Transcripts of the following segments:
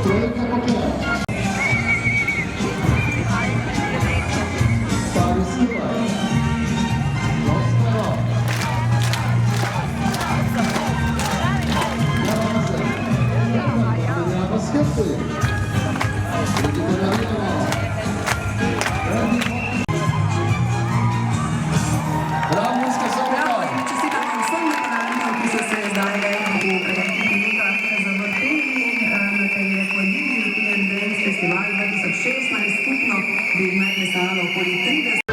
Trojka poklon. Stari Skilaj. Dostava. Javazen. Menjava Skepti. Vidite Marijeva. Ravninska Sobota. Čestitam vam vsem veterantom, ki so se zdaj v preteklih minutah zavrteli na tej Quadrilli European Dance Festival 2016. Skupno bi jih naj plesalo okoli 30.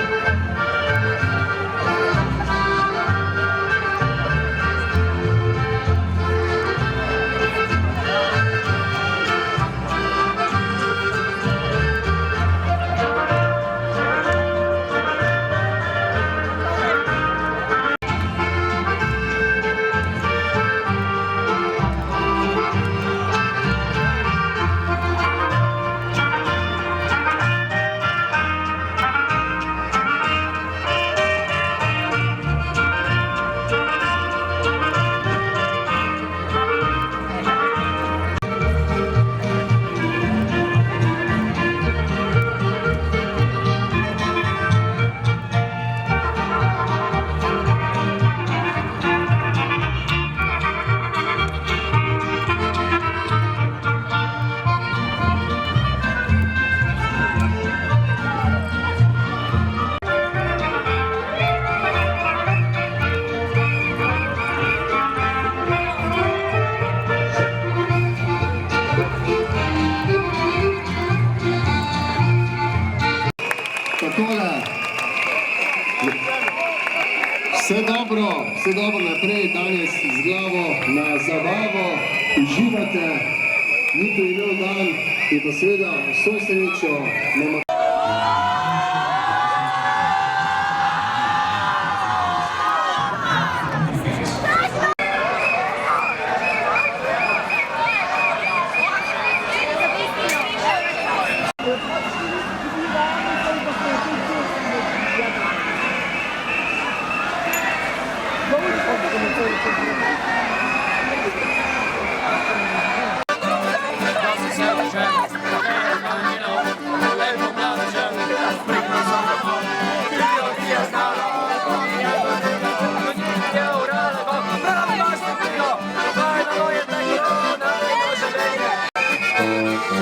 Takole, vse dobro naprej, danes z glavo na zabavo, uživate, ni to imel dan in pa seveda vso srečo na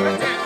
Right there.